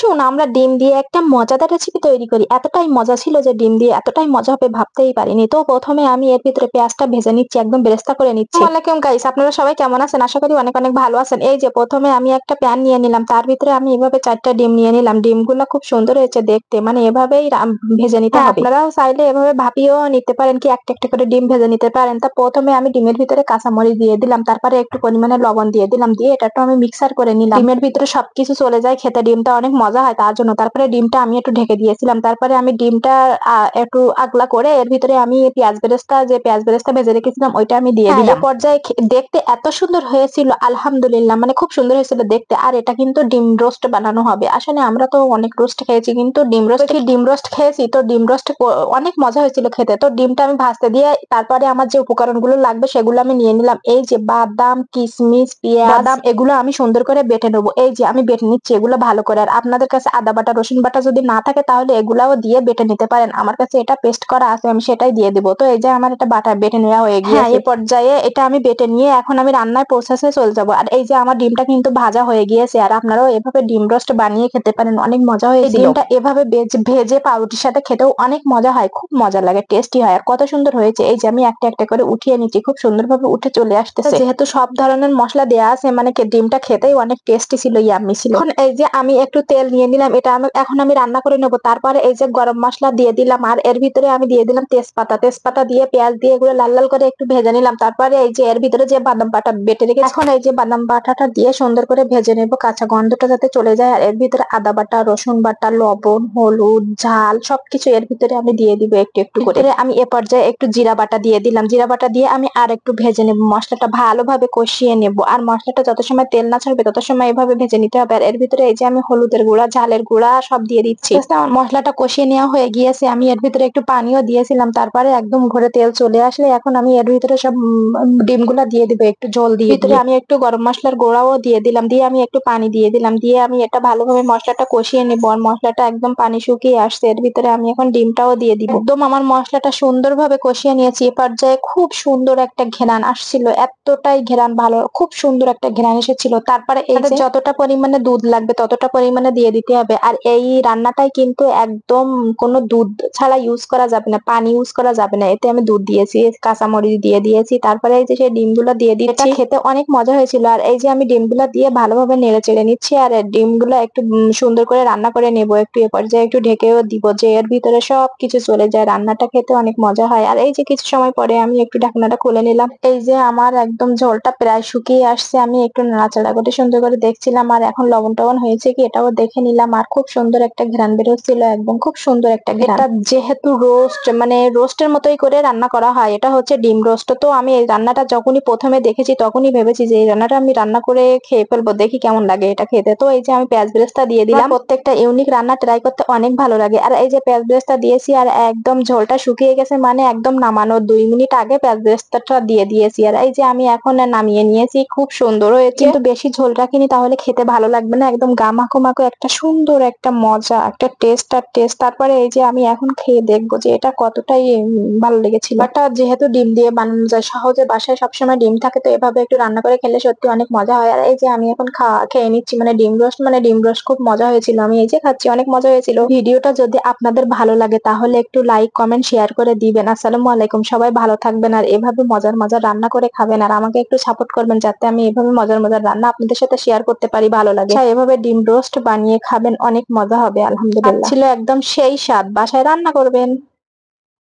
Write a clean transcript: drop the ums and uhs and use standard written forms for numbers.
শুন, আমরা ডিম দিয়ে একটা মজাদার রেসিপি তৈরি করি। এতটাই মজা ছিল যে ডিম দিয়ে এতটাই মজা হবে ভাবতেই পারিনি। তো প্রথমে আমি এর ভিতরে পেঁয়াজটা ভেজে নিচ্ছি, একদম বেরেস্তা করে নিচ্ছি। আসসালামু আলাইকুম গাইস, আপনারা সবাই কেমন আছেন? আশা করি অনেক অনেক ভালো আছেন। এই যে প্রথমে আমি একটা প্যান নিয়ে নিলাম, তার ভিতরে আমি এভাবে 4টা ডিম নিয়ে নিলাম। ডিমগুলা খুব সুন্দর হয়েছে দেখতে, মানে এভাবেই ভেজে নিতে হবে। আপনারাও চাইলে এভাবে ভাপিয়েও নিতে পারেন, কি একটা একটা করে ডিম ভেজে নিতে পারেন। তা প্রথমে আমি ডিমের ভিতরে কাঁচামরিচ দিয়ে দিলাম, তারপরে একটু পরিমাণে লবণ দিয়ে দিলাম, দিয়ে এটা আমি মিক্সার করে নিলাম। ডিমের ভিতরে সবকিছু চলে যায়, খেতে ডিমটা অনেক মজা হয় তার জন্য। তারপরে ডিমটা আমি একটু ঢেকে দিয়েছিলাম। তারপরে আমি ডিমটা একটু আগলা করে এর ভিতরে আমি পেঁয়াজ বেরেস্তা ভেজে রেখেছিলাম ওইটা আমি দিয়ে দিলাম। এই পর্যায়ে দেখতে এত সুন্দর হয়েছিল, আলহামদুলিল্লাহ, মানে খুব সুন্দর হয়েছিল দেখতে। আর এটা কিন্তু ডিম রোস্ট বানানো হবে। আসলে আমরা তো অনেক রোস্ট খেয়েছি, কিন্তু ডিম রোস্ট খেয়েছি তো ডিম রোস্ট অনেক মজা হয়েছিল খেতে। তো ডিমটা আমি ভাজতে দিয়ে তারপরে আমার যে উপকরণগুলো লাগবে সেগুলো আমি নিয়ে নিলাম। এই যে বাদাম, কিশমিশ, পেঁয়াজ, বাদাম এগুলো আমি সুন্দর করে বেটে নেবো। এই যে আমি বেটে নিচ্ছি এগুলো ভালো করে। আর আপনাদের কাছে আদা বাটা রসুন বাটা যদি না থাকে তাহলে এগুলাও দিয়ে বেটে নিতে পারেন। আমার কাছে এটা পেস্ট করা আছে, আমি সেটাই দিয়ে দিব। তো এই যে আমার এটা বাটা বেটে নেওয়া হয়ে গিয়েছে। এই পর্যায়ে এটা আমি বেটে নিয়ে এখন আমি রান্নার প্রসেসে চলে যাব। আর এই যে আমার ডিমটা কিন্তু ভাজা হয়ে গিয়েছে। আর আপনারাও এভাবে ডিম রোস্ট বানিয়ে খেতে পারেন, অনেক মজা হয়েছিল। ডিমটা এভাবে ভেজে পাউরুটির সাথে খেতেও অনেক মজা হয়, খুব মজা লাগে, টেস্টি হয়। আর কত সুন্দর হয়েছে। এই যে আমি একটা একটা করে উঠিয়ে নিচ্ছি, খুব সুন্দরভাবে উঠে চলে আসতেছে। যেহেতু সব ধরনের মশলা দেয়া আছে, মানে ডিমটা খেতেই অনেক টেস্টি ছিল, ইয়াম্মি ছিল। এখন এই যে আমি একটু তেল নিয়ে নিলাম, এটা এখন আমি রান্না করে নেবো। তারপরে এই যে গরম মশলা দিয়ে দিলাম, আর এর ভিতরে আমি দিয়ে দিলাম তেজপাতা দিয়ে পেঁয়াজ দিয়ে এগুলো লাল লাল করে একটু ভেজে নিলাম। তারপরে এই যে এর ভিতরে যে বাদাম বাটা বেটে রেখেছি, এখন এই যে বাদাম বাটাটা দিয়ে সুন্দর করে ভেজে নেবো, কাঁচা গন্ধটা যাতে চলে যায়। আর এর ভিতরে আদা বাটা, রসুন বাটা, লবণ, হলুদ, ঝাল সবকিছু এর ভিতরে আমি দিয়ে দিব একটু একটু করে। আমি এ পর্যায়ে একটু জিরা বাটা দিয়ে দিলাম। জিরা বাটা দিয়ে আমি আর একটু ভেজে নেবো, মশলাটা ভালোভাবে কষিয়ে নেবো। আর মশলাটা যত সময় তেল না ছাড়বে তত সময় এভাবে ভেজে নিতে হবে। আর এর ভিতরে এই যে আমি হলুদের গুঁড়া, ঝালের গুঁড়া সব দিয়ে দিচ্ছি। আমার মশলাটা কষিয়ে নেওয়া হয়ে গিয়েছে, আমি এর ভিতরে একটু পানিও দিয়েছিলাম। তারপরে একদম ঘরে তেল চলে আসলে এখন আমি এর ভিতরে সব ডিমগুলা দিয়ে দিব একটু জল দিয়ে। ভিতরে আমি একটু গরম মশলার গুঁড়াও দিয়ে দিলাম, দিয়ে আমি একটু পানি দিয়ে দিলাম, দিয়ে আমি এটা ভালোভাবে মশলাটা কষিয়ে নেবো। আর মশলাটা একদম পানি শুকিয়ে আসছে, এর ভিতরে আমি এখন ডিমটাও দিয়ে দিব। একদম আমার মশলাটা সুন্দরভাবে কষিয়ে নিয়েছি। এ পর্যায়ে খুব সুন্দর একটা ঘ্রাণ আসছিল, এতটাই ঘ্রাণ ভালো, খুব সুন্দর একটা ঘ্রাণ এসেছিল। তারপরে এই যে যতটা পরিমাণে দুধ লাগবে ততটা পরিমাণে দিয়ে দিতে হবে। আর এই রান্নাটাই কিন্তু একদম কোনো দুধ ছাড়া ইউজ করা যাবে না, পানি ইউজ করা যাবে না। এতে আমি দুধ দিয়েছি, কাঁচামরিচ দিয়ে দিয়েছি, তারপরে এই যে সেই ডিমগুলো দিয়ে দিচ্ছি। এটা খেতে অনেক মজা হয়েছিল। আর এই যে আমি ডিমগুলো দিয়ে ভালোভাবে নেড়ে চেড়ে নিচ্ছি। আর ডিমগুলো একটু সুন্দর করে রান্না করে নেবো। একটু এ পর্যায়ে একটু ঢেকেও দিব, যে এর ভিতরে সব কিছু চলে যায়, রান্নাটা খেতে অনেক মজা হয়। আর এই যে কিছু সময় পরে আমি একটু ঢাকনাটা খুলে নিলাম। এই যে আমার একদম ঝোলটা প্রায় শুকিয়ে আসছে, আমি একটু নাড়াচাড়া করে সুন্দর করে দেখছিলাম। আর এখন লবণ টবণ হয়েছে কি এটাও দেখে নিলাম। আর খুব সুন্দর একটা ঘ্রাণ বেরোচ্ছিল, একদম খুব সুন্দর একটা ঘ্রাণ। এটা যেহেতু রোস্ট, মানে রোস্টের মতোই করে রান্না করা হয়, এটা হচ্ছে ডিম রোস্ট। তো আমি এই রান্নাটা যখনই প্রথমে দেখেছি তখনই ভেবেছি যে এই রান্নাটা আমি রান্না করে খেয়ে ফেলবো, দেখি কেমন লাগে এটা খেতে। তো এই যে আমি পেঁয়াজ বেরেস্তা দিয়ে দিলাম। প্রত্যেকটা ইউনিক রান্না ট্রাই করতে অনেক ভালো লাগে। আর এই যে পেঁয়াজ বেরেস্তা দিয়েছি, আর একদম ঝোলটা শুকিয়ে গেছে, মানে একদম নামানোর 2 মিনিট আগে পেঁয়াজ বেরেস্তাটা দিয়ে দিয়েছি। আর এই যে আমি এখন নামিয়ে নিয়েছি, খুব সুন্দর হয়েছে। কিন্তু বেশি ঝোল রাখিনি, তাহলে খেতে ভালো লাগবে না। একদম গামাখো মাখো একটা সুন্দর একটা মজা, একটা টেস্ট। তারপরে এই যে আমি এখন খেয়ে দেখবো যে এটা কতটাই ভালো লেগেছিল। বাট যেহেতু ডিম দিয়ে বানানো যায় সহজে, বাসায় সবসময় ডিম থাকে, তো এভাবে একটু রান্না করে খেলে সত্যি অনেক মজা হয়। আর এই যে আমি এখন খেয়ে নিচ্ছি, মানে ডিম রোস্ট খুব মজা হয়েছিল। আমি এই যে খাচ্ছি, অনেক মজা হয়েছিল। ভিডিওটা যদি আপনাদের ভালো লাগে তাহলে একটু লাইক কমেন্ট শেয়ার করে দিবেন। আসসালামু আলাইকুম, সবাই ভালো থাকবেন। আর এভাবে মজার মজার রান্না করে খাবেন, আর আমাকে একটু সাপোর্ট করবেন যাতে আমি এভাবে মজার মজার রান্না আপনাদের সাথে শেয়ার করতে পারি, ভালো লাগে। এভাবে ডিম রোস্ট বানিয়ে খাবেন, অনেক মজা হবে। আলহামদুলিল্লাহ ছিল একদম সেই স্বাদ, বাসায় রান্না করবেন।